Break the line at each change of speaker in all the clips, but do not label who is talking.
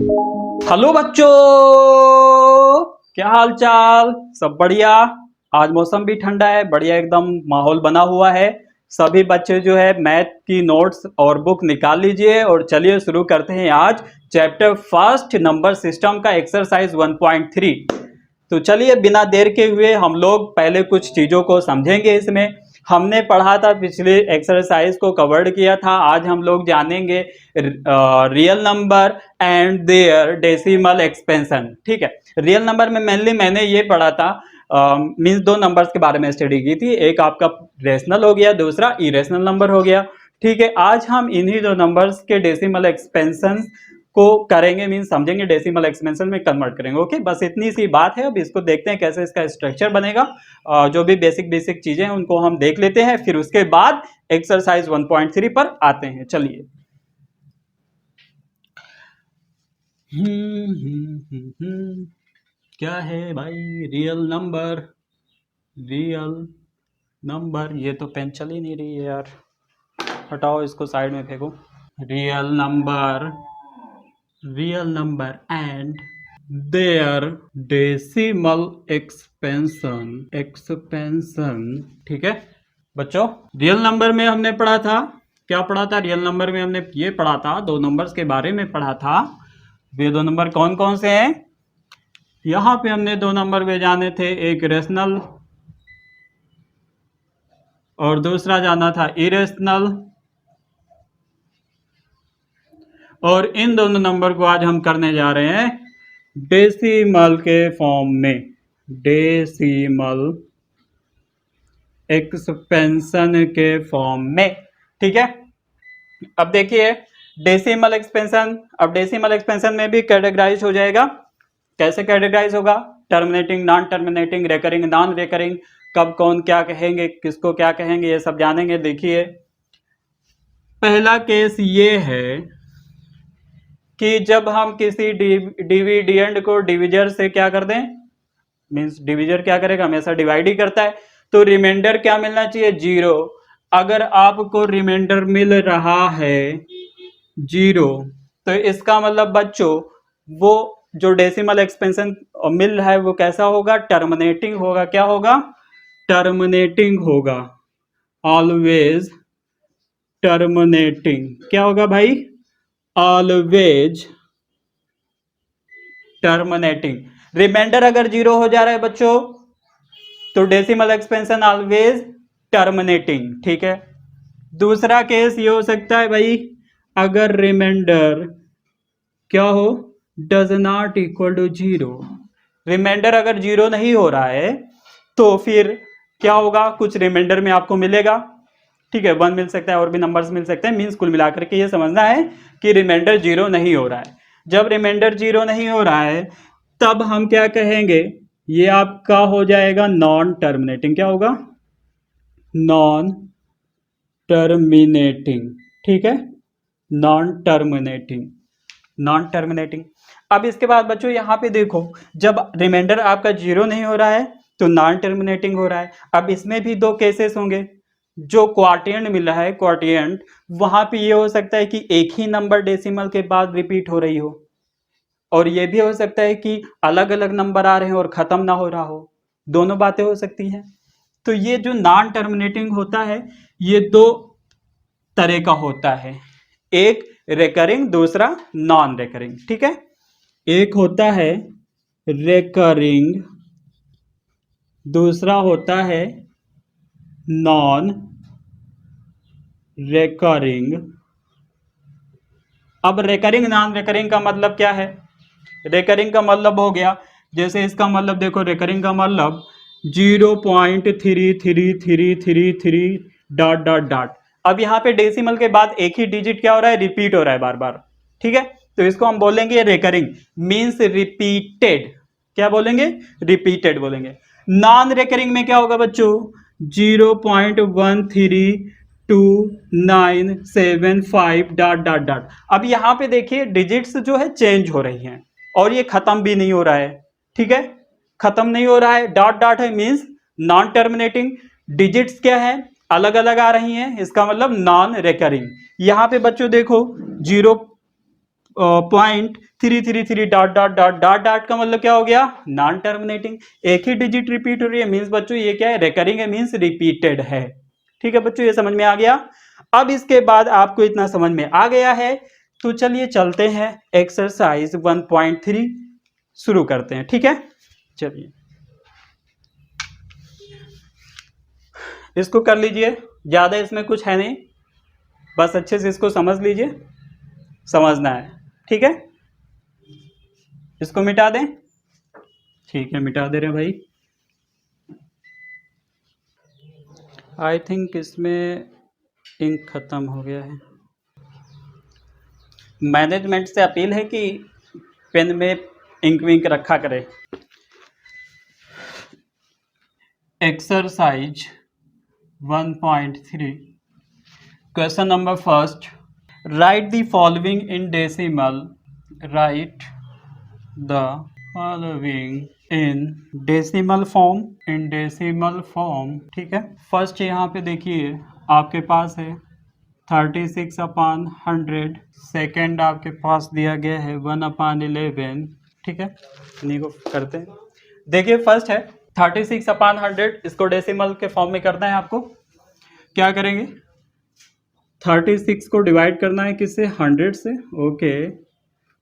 Hello बच्चों, क्या हाल चाल। सब बढ़िया। आज मौसम भी ठंडा है, बढ़िया एकदम माहौल बना हुआ है। सभी बच्चे जो है मैथ की नोट्स और बुक निकाल लीजिए और चलिए शुरू करते हैं आज चैप्टर फर्स्ट नंबर सिस्टम का एक्सरसाइज 1.3। तो चलिए बिना देर के हुए हम लोग पहले कुछ चीजों को समझेंगे। इसमें हमने पढ़ा था, पिछले एक्सरसाइज को कवर्ड किया था। आज हम लोग जानेंगे real number and their decimal expansion. ठीक है, रियल नंबर में मेनली मैंने ये पढ़ा था, मीन्स दो नंबर्स के बारे में स्टडी की थी। एक आपका रेशनल हो गया, दूसरा इरेशनल नंबर हो गया। ठीक है, आज हम इन्हीं दो नंबर्स के डेसिमल एक्सपेंशन को करेंगे, मीन समझेंगे, डेसिमल एक्सपेंशन में कन्वर्ट करेंगे। ओके, बस इतनी सी बात है। अब इसको देखते हैं कैसे इसका स्ट्रक्चर बनेगा। जो भी बेसिक बेसिक चीजें हैं उनको हम देख लेते हैं, फिर उसके बाद एक्सरसाइज 1.3 पर आते हैं। चलिए। क्या है भाई रियल नंबर? रियल नंबर, ये तो पेन चल ही नहीं रही है यार, हटाओ इसको, साइड में फेंको। Real number, real number and their decimal expansion, expansion. ठीक है बच्चों, रियल नंबर में हमने पढ़ा था, क्या पढ़ा था? रियल नंबर में हमने ये पढ़ा था, दो नंबर्स के बारे में पढ़ा था। ये दो नंबर कौन कौन से हैं? यहां पे हमने दो नंबर में जाने थे, एक रेशनल और दूसरा जाना था इरेशनल। और इन दोनों नंबर को आज हम करने जा रहे हैं डेसिमल के फॉर्म में, डेसिमल एक्सपेंशन के फॉर्म में। ठीक है, अब देखिए डेसिमल एक्सपेंशन। अब डेसिमल एक्सपेंशन में भी कैटेगराइज हो जाएगा। कैसे कैटेगराइज होगा? Terminating, non terminating, recurring, non recurring, कब कौन क्या कहेंगे, किसको क्या कहेंगे, ये सब जानेंगे। देखिए पहला केस ये है कि जब हम किसी डिविडेंड को डिविजर से क्या कर दें, मींस डिविजर क्या करेगा, हमेशा डिवाइड ही करता है, तो रिमाइंडर क्या मिलना चाहिए? जीरो। अगर आपको रिमाइंडर मिल रहा है जीरो, तो इसका मतलब बच्चों वो जो डेसिमल एक्सपेंशन मिल रहा है वो कैसा होगा? टर्मिनेटिंग होगा। क्या होगा? टर्मिनेटिंग होगा। Always terminating. क्या होगा भाई? Always terminating. रिमाइंडर अगर जीरो हो जा रहा है बच्चों तो डेसिमल एक्सपेंशन ऑलवेज टर्मिनेटिंग। ठीक है, दूसरा केस ये हो सकता है भाई, अगर रिमाइंडर क्या हो? Does not equal to zero. Remainder अगर जीरो नहीं हो रहा है तो फिर क्या होगा? कुछ रिमाइंडर में आपको मिलेगा। ठीक है, 1 मिल सकता है, और भी नंबर्स मिल सकते हैं। मींस कुल मिलाकर के ये समझना है कि रिमाइंडर जीरो नहीं हो रहा है। जब रिमाइंडर जीरो नहीं हो रहा है तब हम क्या कहेंगे? ये आपका हो जाएगा नॉन टर्मिनेटिंग। क्या होगा? Non terminating. ठीक है, नॉन टर्मिनेटिंग, नॉन टर्मिनेटिंग। अब इसके बाद बच्चों यहाँ पे देखो, जब रिमाइंडर आपका जीरो नहीं हो रहा है तो नॉन टर्मिनेटिंग हो रहा है। अब इसमें भी दो केसेस होंगे। जो क्वार्टिएंट मिला है, क्वार्टिएंट, वहां पे ये हो सकता है कि एक ही नंबर डेसिमल के बाद रिपीट हो रही हो, और ये भी हो सकता है कि अलग अलग नंबर आ रहे हैं और खत्म ना हो रहा हो। दोनों बातें हो सकती हैं। तो ये जो नॉन टर्मिनेटिंग होता है ये दो तरह का होता है, एक रेकरिंग, दूसरा नॉन रेकरिंग। ठीक है, एक होता है रेकरिंग, दूसरा होता है नॉन रेकरिंग। अब रेकरिंग नॉन रेकरिंग का मतलब क्या है? रेकरिंग का मतलब हो गया, जैसे इसका मतलब देखो, रेकरिंग का मतलब 0.3333 डॉट डॉट डॉट। अब यहाँ पे डेसिमल के बाद एक ही डिजिट क्या हो रहा है? रिपीट हो रहा है बार बार। ठीक है, तो इसको हम बोलेंगे रेकरिंग, मींस रिपीटेड। क्या बोलेंगे? रिपीटेड बोलेंगे। नॉन रेकरिंग में क्या होगा बच्चों? 0.13297 डॉट डॉट डॉट। अब यहां पे देखिए डिजिट्स जो है चेंज हो रही हैं और ये खत्म भी नहीं हो रहा है। ठीक है, खत्म नहीं हो रहा है, डॉट डॉट है, मींस नॉन टर्मिनेटिंग। डिजिट्स क्या है? अलग अलग आ रही हैं, इसका मतलब नॉन रेकरिंग। यहां पे बच्चों देखो .333 dot dot dot dot dot का मतलब क्या हो गया, नॉन टर्मिनेटिंग। एक ही डिजिट रिपीट हो रही है मीन्स बच्चों ये क्या है, रिकरिंग है मीन्स रिपीटेड है। ठीक है बच्चों, ये समझ में आ गया। अब इसके बाद आपको इतना समझ में आ गया है तो चलिए चलते हैं एक्सरसाइज 1.3 शुरू करते हैं। ठीक है, चलिए इसको कर लीजिए, ज्यादा इसमें कुछ है नहीं, बस अच्छे से इसको समझ लीजिए, समझना है। ठीक है, इसको मिटा दें। ठीक है, मिटा दे रहे हैं भाई। आई थिंक इसमें इंक खत्म हो गया है। मैनेजमेंट से अपील है कि पेन में इंक विंक रखा करें। Exercise 1.3 question number first, right the following in decimal, right the following in decimal form, in decimal form. ठीक है, फर्स्ट यहाँ पे देखिए आपके पास है 36/100, सेकेंड आपके पास दिया गया है 1/11। ठीक है, इन्हीं को करते हैं। देखिए फर्स्ट है 36/100, इसको डेसिमल के फॉर्म में करना है आपको। क्या करेंगे, 36 को डिवाइड करना है किससे, 100 से। ओके,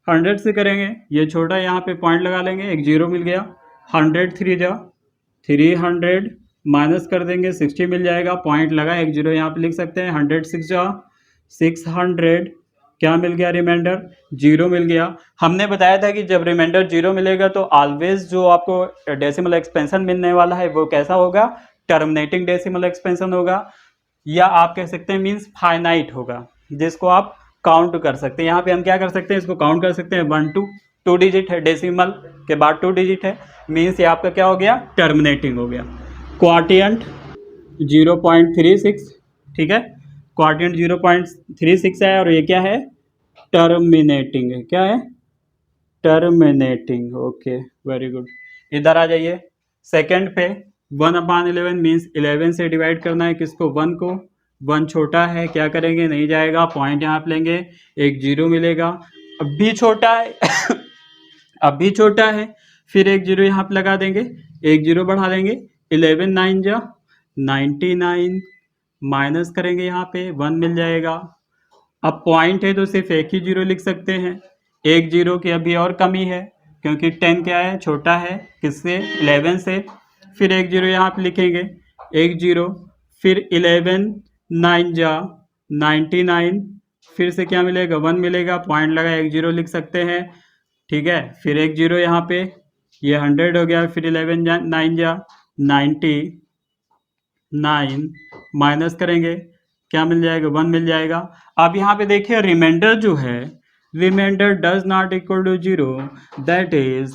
100 से करेंगे, ये छोटा यहाँ पे पॉइंट लगा लेंगे, एक जीरो मिल गया। 100 3 जा 300, माइनस कर देंगे 60 मिल जाएगा, पॉइंट लगा, एक जीरो यहाँ पे लिख सकते हैं। 100 6 जा 600, क्या मिल गया, रिमाइंडर जीरो मिल गया। हमने बताया था कि जब रिमाइंडर जीरो मिलेगा तो ऑलवेज जो आपको डेसिमल एक्सपेंशन मिलने वाला है वो कैसा होगा, टर्मिनेटिंग डेसिमल एक्सपेंशन होगा, या आप कह सकते हैं मीन्स फाइनाइट होगा, जिसको आप काउंट कर सकते हैं। यहाँ पे हम क्या कर सकते हैं, इसको काउंट कर सकते हैं। 1 2 2 डिजिट है, डेसिमल के बाद 2 डिजिट है, मीन्स ये आपका क्या हो गया, टर्मिनेटिंग हो गया। क्वाटियंट 0.36, ठीक है, क्वाटियंट 0.36 है और ये क्या है, टर्मिनेटिंग है। क्या है, टर्मिनेटिंग। Okay, very good. इधर आ जाइए, सेकंड पे 1/11 मीन्स 11 से डिवाइड करना है किसको, 1 को। 1 छोटा है, क्या करेंगे, नहीं जाएगा, पॉइंट यहाँ पे लेंगे, एक जीरो मिलेगा। अब भी छोटा है अब भी छोटा है, फिर एक जीरो यहाँ पे लगा देंगे, एक जीरो बढ़ा देंगे, 11 9 जा 99, माइनस करेंगे यहाँ पे 1 मिल जाएगा। अब पॉइंट है तो सिर्फ एक ही जीरो लिख सकते हैं, एक जीरो की अभी और कमी है क्योंकि 10 क्या है, छोटा है किससे, 11 से। फिर एक जीरो यहाँ पे लिखेंगे, एक जीरो, फिर 11 9 जा 99, फिर से क्या मिलेगा, 1 मिलेगा, पॉइंट लगा, एक जीरो लिख सकते हैं। ठीक है, फिर एक जीरो यहाँ पे, ये 100 हो गया, फिर 11 9 जा 99, माइनस करेंगे, क्या मिल जाएगा, 1 मिल जाएगा। अब यहाँ पे देखिए रिमाइंडर जो है, reminder does not equal to zero, that is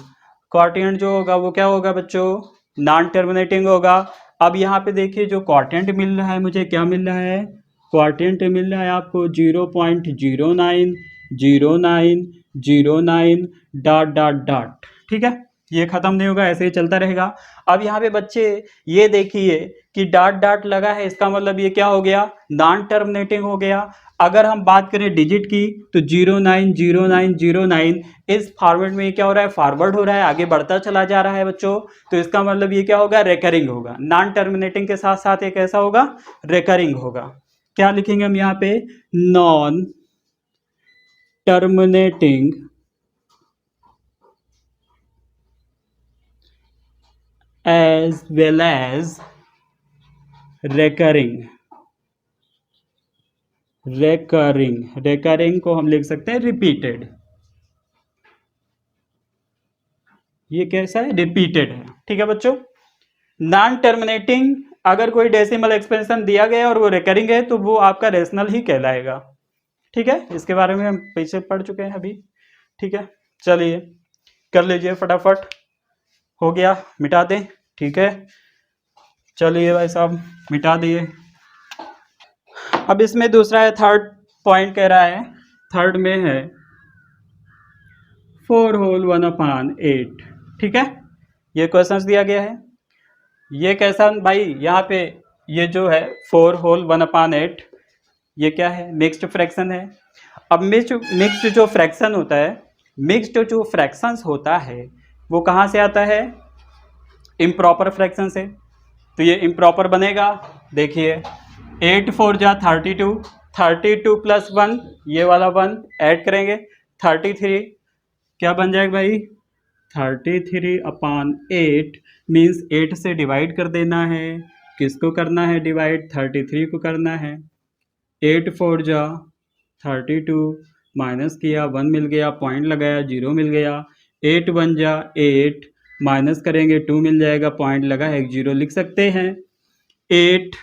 quotient जो होगा वो क्या होगा बच्चों, नॉन टर्मिनेटिंग होगा। अब यहाँ पे देखिए जो क्वाटियंट मिल रहा है मुझे, क्या मिल रहा है, क्वाटियंट मिल रहा है आपको 0.090909 डॉट डॉट डॉट। ठीक है, ये खत्म नहीं होगा, ऐसे ही चलता रहेगा। अब यहाँ पे बच्चे ये देखिए कि डॉट डॉट लगा है, इसका मतलब ये क्या हो गया, नॉन टर्मिनेटिंग हो गया। अगर हम बात करें डिजिट की तो 090909 इस फॉर्मेट में क्या हो रहा है, फॉरवर्ड हो रहा है, आगे बढ़ता चला जा रहा है बच्चों। तो इसका मतलब ये क्या होगा, रेकरिंग होगा। नॉन टर्मिनेटिंग के साथ साथ ये कैसा होगा, रेकरिंग होगा। क्या लिखेंगे हम यहाँ पे, non terminating as well as recurring को हम लिख सकते हैं रिपीटेड। ये कैसा है, रिपीटेड है। ठीक है बच्चों, नॉन टर्मिनेटिंग अगर कोई डेसिमल एक्सपेंशन दिया गया और वो रिकरिंग है तो वो आपका रेशनल ही कहलाएगा। ठीक है, इसके बारे में हम पीछे पढ़ चुके हैं अभी। ठीक है, चलिए कर लीजिए फटाफट, हो गया, मिटा दें। ठीक है, चलिए भाई साहब मिटा दिए। अब इसमें दूसरा है, थर्ड पॉइंट कह रहा है, थर्ड में है 4 होल 1/8। ठीक है, ये क्वेश्चन दिया गया है। ये कैसा भाई, यहाँ पे ये जो है 4 होल 1/8, ये क्या है, मिक्स्ड फ्रैक्शन है। अब मिक्स्ड जो फ्रैक्शन होता है, मिक्स्ड जो फ्रैक्शंस होता है वो कहाँ से आता है? इम्प्रॉपर फ्रैक्शन से। तो ये इम्प्रॉपर बनेगा, देखिए 8 4 जा 32, 32 प्लस 1 ये वाला 1 ऐड करेंगे 33, क्या बन जाएगा भाई? 33/8 मीन्स 8 से डिवाइड कर देना है। किसको करना है डिवाइड? 33 को करना है। 8 4 जा 32, माइनस किया 1 मिल गया, पॉइंट लगाया 0 मिल गया। 8 1 जा 8, माइनस करेंगे 2 मिल जाएगा, पॉइंट लगा है 0 लिख सकते हैं। 8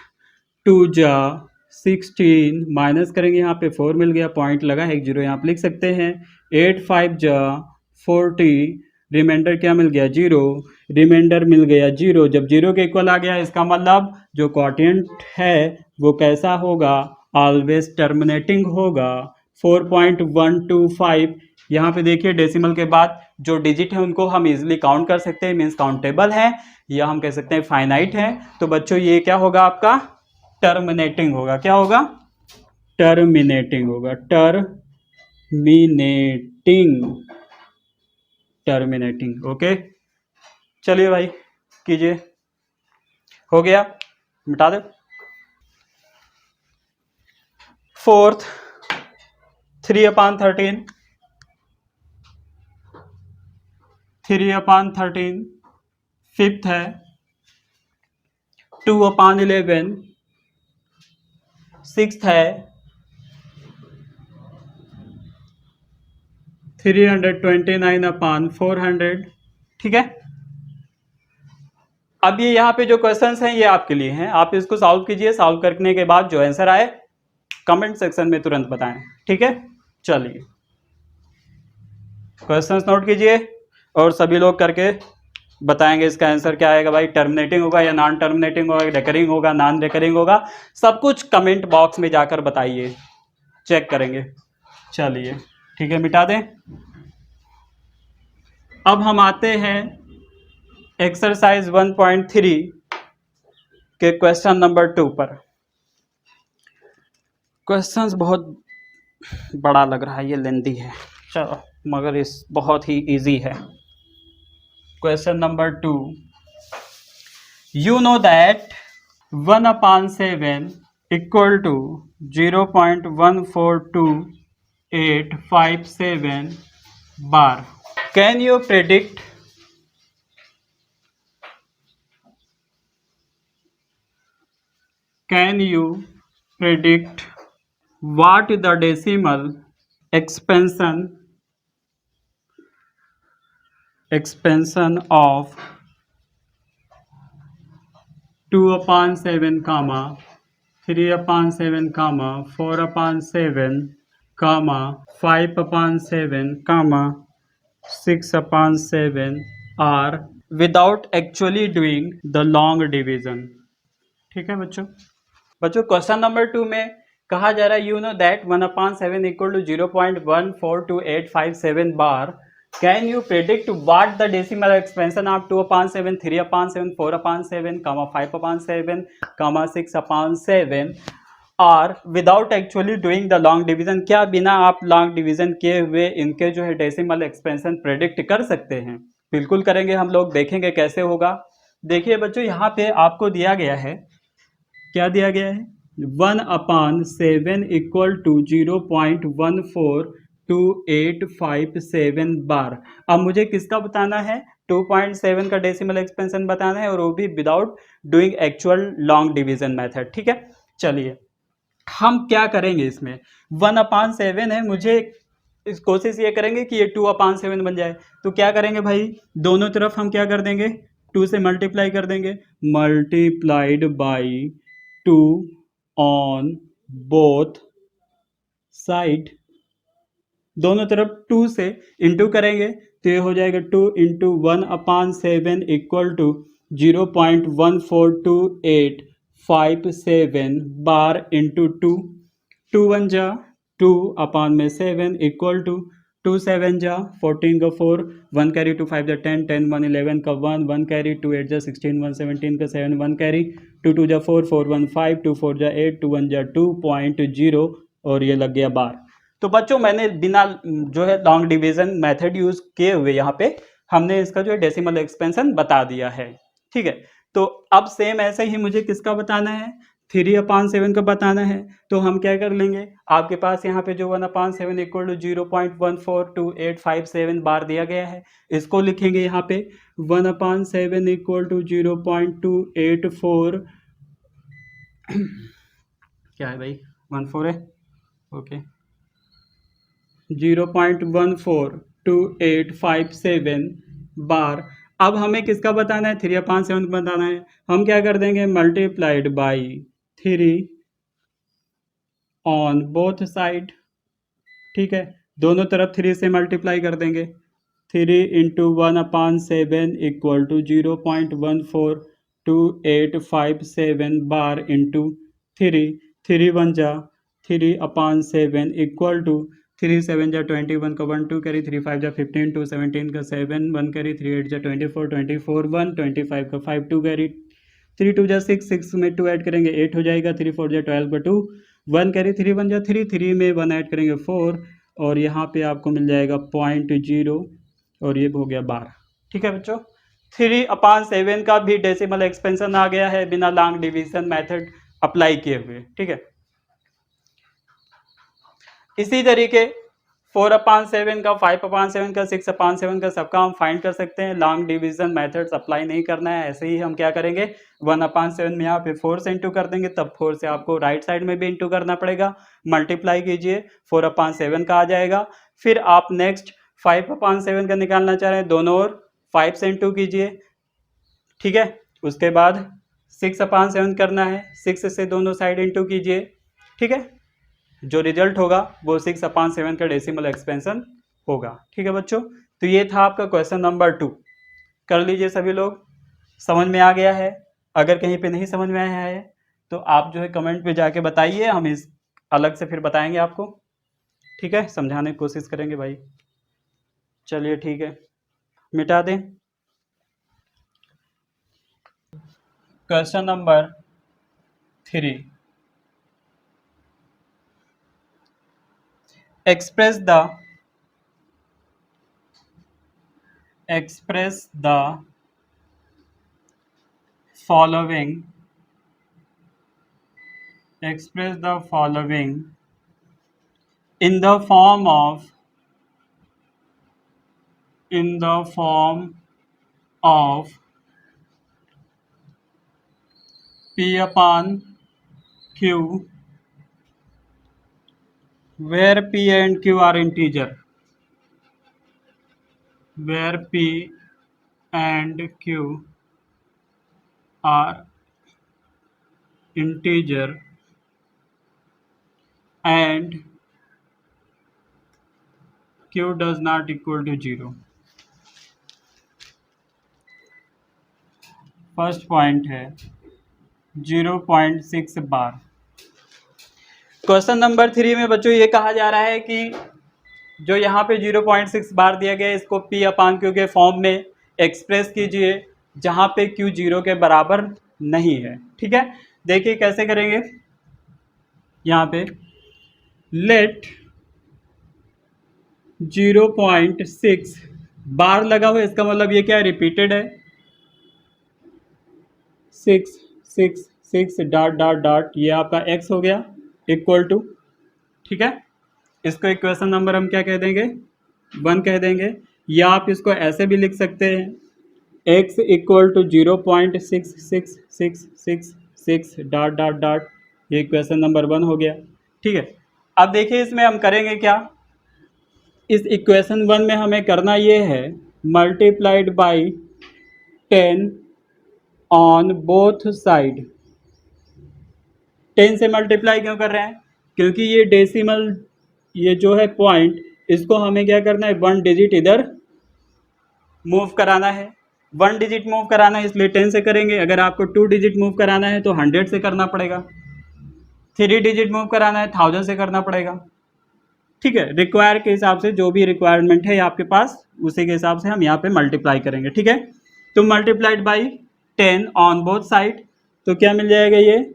2 जा 16, माइनस करेंगे यहाँ पे 4 मिल गया, पॉइंट लगा है 0 यहाँ पे लिख सकते हैं। 8 5 जा 40, रिमाइंडर क्या मिल गया? 0, रिमाइंडर मिल गया 0। जब 0 के इक्वल आ गया इसका मतलब जो क्वोटिएंट है वो कैसा होगा? ऑलवेज टर्मिनेटिंग होगा। 4.125, यहाँ पे देखिए डेसिमल के बाद जो डिजिट है उनको हम इजीली काउंट कर सकते हैं, मीन्स काउंटेबल है, या हम कह सकते हैं फाइनाइट है। तो बच्चों ये क्या होगा आपका? टर्मिनेटिंग होगा। क्या होगा? टर्मिनेटिंग होगा। Terminating okay. चलिए भाई कीजिए, हो गया, मिटा दो। फोर्थ 3/13, 3/13। फिफ्थ है 2/11। सिक्स्थ है 329/400। ठीक है। अब ये यहाँ पे जो क्वेश्चंस हैं ये आपके लिए हैं, आप इसको सॉल्व कीजिए। सॉल्व करने के बाद जो आंसर आए कमेंट सेक्शन में तुरंत बताएं। ठीक है, चलिए क्वेश्चंस नोट कीजिए और सभी लोग करके बताएंगे इसका आंसर क्या आएगा भाई। टर्मिनेटिंग होगा या नॉन टर्मिनेटिंग होगा, रेकरिंग होगा, नॉन रेकरिंग होगा, सब कुछ कमेंट बॉक्स में जाकर बताइए, चेक करेंगे। चलिए ठीक है, मिटा दें। अब हम आते हैं एक्सरसाइज 1.3 के क्वेश्चन नंबर 2 पर। क्वेश्चंस बहुत बड़ा लग रहा है, ये लेंदी है, चलो मगर इस बहुत ही इजी है। Question number 2, you know that 1/7 equal to 0.14287 bar. Can you predict what the decimal expansion of 2/7, 3/7, 4/7, 5/7, 6/7 are without actually doing the long division। ठीक है बच्चों। क्वेश्चन नंबर 2 में कहा जा रहा है you know that 1/7 equal to 0.14287 bar. Can you predict what the decimal expansion of 2/7, 3/7, 4/7, 5/7, 6/7 are without actually doing the long division. क्या बिना आप लॉन्ग डिवीजन किए हुए इनके जो है डेसिमल एक्सपेंशन प्रेडिक्ट कर सकते हैं? बिल्कुल करेंगे हम लोग, देखेंगे कैसे होगा। देखिए बच्चों यहाँ पे आपको दिया गया है, क्या दिया गया है? 1/7 इक्वल टू 0.14287 बार। अब मुझे किसका बताना है? 2.7 का डेसिमल एक्सपेंशन बताना है, और वो भी without doing actual long division method. ठीक है, चलिए हम क्या करेंगे इसमें। 1/7 है, मुझे इस कोशिश ये करेंगे कि ये 2/7 बन जाए। तो क्या करेंगे भाई, दोनों तरफ हम क्या कर देंगे? 2 से मल्टीप्लाई कर देंगे, multiplied by 2 on both side. दोनों तरफ 2 से इंटू करेंगे तो ये हो जाएगा 2 into 1/7 equal to 0.14287 bar into 2। 2 1 जा 2/7 इक्वल टू 2 7 जा 14 का 4, 1 कैरी 2 5 जा 10, 10 1 11 का 1, 1 कैरी 2 8 जा 16, 1 17 का 7, 1 कैरी 2 2 जा 4, 4 1 5, 2 4 जा 8, 2 1 जा 2.0 और ये लग गया बार। तो बच्चों मैंने बिना जो है लॉन्ग डिवीजन मेथड यूज किए हुए यहाँ पे हमने इसका जो है डेसिमल एक्सपेंशन बता दिया है। ठीक है, तो अब सेम ऐसे ही मुझे किसका बताना है, 3/7 का बताना है। तो हम क्या कर लेंगे, आपके पास यहाँ पे जो 1/7 इक्वल टू 0.142857 बार दिया गया है, इसको लिखेंगे यहाँ पे 1/7 इक्वल टू 0.284 क्या है भाई 14 है, ओके 0.142857 बार। अब हमें किसका बताना है, 3/7 बताना है। हम क्या कर देंगे, multiplied by 3 on both side. ठीक है, दोनों तरफ 3 से मल्टीप्लाई कर देंगे। 3 into 1/7 equal to 0.142857 bar into 3, 3 1 जा 3/7 इक्वल टू 3 7 जा 21 का 1 2 करी, 3 5 जा 15 2 17 का 7 1 करी, 3 8 जा 24 24 1 25 का 5 2 करी, 3 2 जा 6 6 में 2 ऐड करेंगे 8 हो जाएगा, 3 4 जा 12 का 2 1 करी, 3 1 जा 3 3 में 1 ऐड करेंगे 4 और यहाँ पे आपको मिल जाएगा 0.0 और ये हो गया 12। ठीक है बच्चों, 3/7 का भी डेसिमल एक्सपेंशन आ गया है बिना लॉन्ग डिवीजन मेथड अप्लाई किए हुए। ठीक है, इसी तरीके 4/7 का, 5/7 का, 6/7 का सबका हम फाइंड कर सकते हैं। लॉन्ग डिवीजन मेथड्स अप्लाई नहीं करना है, ऐसे ही हम क्या करेंगे 1/7 में यहाँ पे 4 से इंटू कर देंगे, तब 4 से आपको राइट साइड में भी इंटू करना पड़ेगा, मल्टीप्लाई कीजिए 4/7 का आ जाएगा। फिर आप नेक्स्ट 5/7 का निकालना चाह रहे हैं, दोनों ओर 5 से इंटू कीजिए। ठीक है, उसके बाद 6/7 करना है, 6 से दोनों साइड इंटू कीजिए। ठीक है, जो रिजल्ट होगा वो 6/7 का डेसिमल एक्सपेंशन होगा। ठीक है बच्चों, तो ये था आपका क्वेश्चन नंबर 2। कर लीजिए सभी लोग, समझ में आ गया है? अगर कहीं पे नहीं समझ में आया है तो आप जो है कमेंट पे जाके बताइए, हम इस अलग से फिर बताएंगे आपको। ठीक है, समझाने की कोशिश करेंगे भाई। चलिए ठीक है, मिटा दें। Question number 3, express the following in the form of P/Q where P and Q are integer, where P and Q are integer and Q does not equal to 0। First point है 0.6 बार। क्वेश्चन नंबर 3 में बच्चों ये कहा जा रहा है कि जो यहाँ पे 0.6 बार दिया गया है, इसको P/Q के फॉर्म में एक्सप्रेस कीजिए जहाँ पे Q 0 के बराबर नहीं है। ठीक है, देखिए कैसे करेंगे। यहाँ पे लेट 0.6 बार लगा हुआ है, इसका मतलब ये क्या है, रिपीटेड है। 6 6 6 डॉट डॉट डॉट, ये आपका x हो गया इक्वल टू। ठीक है, इसको इक्वेशन नंबर हम क्या कह देंगे, 1 कह देंगे, या आप इसको ऐसे भी लिख सकते हैं x equal to 0.6666 dot dot dot, ये इक्वेशन नंबर 1 हो गया। ठीक है, अब देखिए इसमें हम करेंगे क्या, इस इक्वेशन 1 में हमें करना ये है multiplied by 10 on both side. 10 से मल्टीप्लाई क्यों कर रहे हैं, क्योंकि ये डेसिमल, ये जो है पॉइंट, इसको हमें क्या करना है, 1 डिजिट इधर मूव कराना है। 1 डिजिट मूव कराना है, इसलिए 10 से करेंगे। अगर आपको 2 डिजिट मूव कराना है तो 100 से करना पड़ेगा। 3 डिजिट मूव कराना है 1000 से करना पड़ेगा। ठीक है, रिक्वायर के हिसाब से जो भी रिक्वायरमेंट है आपके पास, उसी के हिसाब से हम यहाँ पे मल्टीप्लाई करेंगे। ठीक है, तो multiplied by 10 on both side, तो क्या मिल जाएगा, ये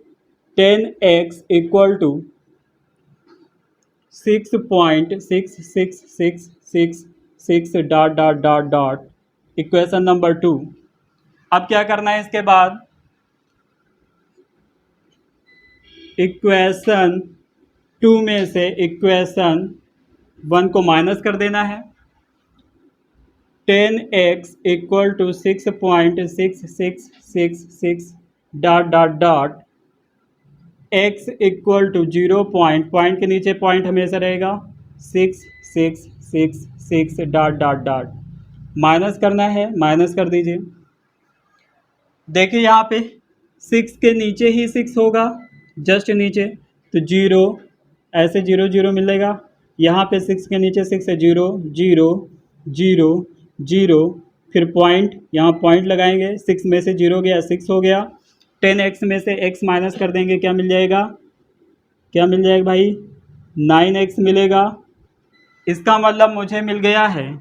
10x equal to 6.6666 dot dot dot dot equation number 2। अब क्या करना है इसके बाद, इक्वेशन 2 में से इक्वेशन 1 को माइनस कर देना है। 10x equal to 6.6666 dot dot dot x equal to 0 point के नीचे पॉइंट हमेशा रहेगा 6666 डॉट डॉट डॉट माइनस करना है, माइनस कर दीजिए। देखिए यहाँ पे 6 के नीचे ही 6 होगा, जस्ट नीचे, तो 0 ऐसे 0 0 मिलेगा। यहाँ पे 6 के नीचे 6 है, 0 0 0 0, फिर पॉइंट, यहाँ पॉइंट लगाएंगे, 6 में से 0 गया 6 हो गया। 10x में से x माइनस कर देंगे, क्या मिल जाएगा, क्या मिल जाएगा भाई, 9x मिलेगा। इसका मतलब मुझे मिल गया है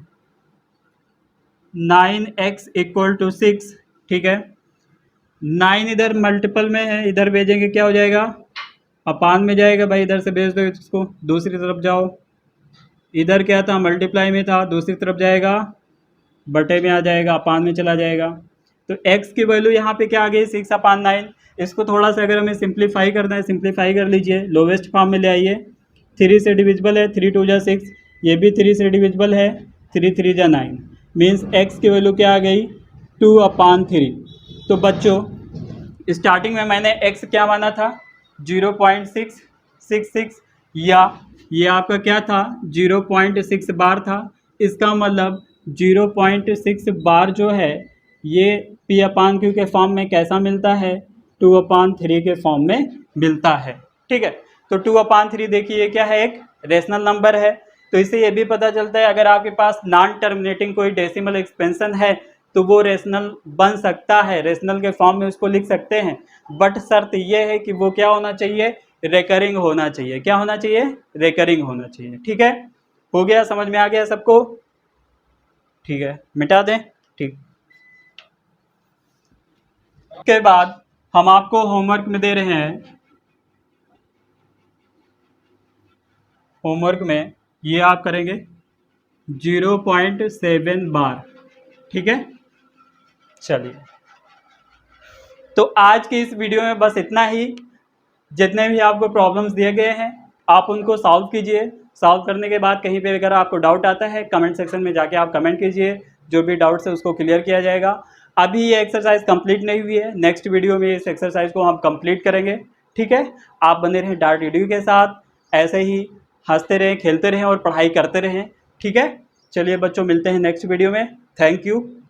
9x इक्वल टू 6, ठीक है। 9 इधर मल्टीपल में है, इधर भेजेंगे क्या हो जाएगा, अपान में जाएगा भाई, इधर से भेज दो इसको, दूसरी तरफ जाओ। इधर क्या था, मल्टीप्लाई में था, दूसरी तरफ जाएगा बटे में आ जाएगा, अपान में चला जाएगा। तो x की वैल्यू यहाँ पे क्या आ गई, 6/9। इसको थोड़ा सा अगर हमें सिंप्लीफाई करना है, सिंप्लीफाई कर लीजिए, लोवेस्ट फॉर्म में ले आइए। 3 से डिविजिबल है, 3 2 जा 6, ये भी 3 से डिविजिबल है, 3 3 जा 9, मीन्स x की वैल्यू क्या आ गई, 2/3। तो बच्चों स्टार्टिंग में मैंने x क्या माना था, 0.666, या ये आपका क्या था 0.6 बार था। इसका मतलब 0.6 बार जो है ये P/Q के फॉर्म में कैसा मिलता है, 2/3 के फॉर्म में मिलता है, ठीक है। तो 2/3 देखिए क्या है, एक रेशनल नंबर है। तो इससे ये भी पता चलता है अगर आपके पास नॉन टर्मिनेटिंग कोई डेसिमल एक्सपेंशन है तो वो रेशनल बन सकता है, रेशनल के फॉर्म में उसको लिख सकते हैं। बट शर्त ये है कि वो क्या होना चाहिए, रेकरिंग होना चाहिए। क्या होना चाहिए, रेकरिंग होना चाहिए, ठीक है। हो गया, समझ में आ गया सबको, ठीक है, मिटा दें, ठीक। उसके बाद हम आपको होमवर्क में दे रहे हैं, होमवर्क में ये आप करेंगे 0.7 बार, ठीक है। चलिए, तो आज की इस वीडियो में बस इतना ही। जितने भी आपको प्रॉब्लम्स दिए गए हैं आप उनको सॉल्व कीजिए। सॉल्व करने के बाद कहीं पे अगर आपको डाउट आता है कमेंट सेक्शन में जाके आप कमेंट कीजिए, जो भी डाउट्स है उसको क्लियर किया जाएगा। अभी ये एक्सरसाइज कंप्लीट नहीं हुई है, नेक्स्ट वीडियो में इस एक्सरसाइज को हम कंप्लीट करेंगे, ठीक है। आप बने रहें डार्ट एडू के साथ, ऐसे ही हंसते रहें, खेलते रहें और पढ़ाई करते रहें, ठीक है। चलिए बच्चों, मिलते हैं नेक्स्ट वीडियो में। Thank you.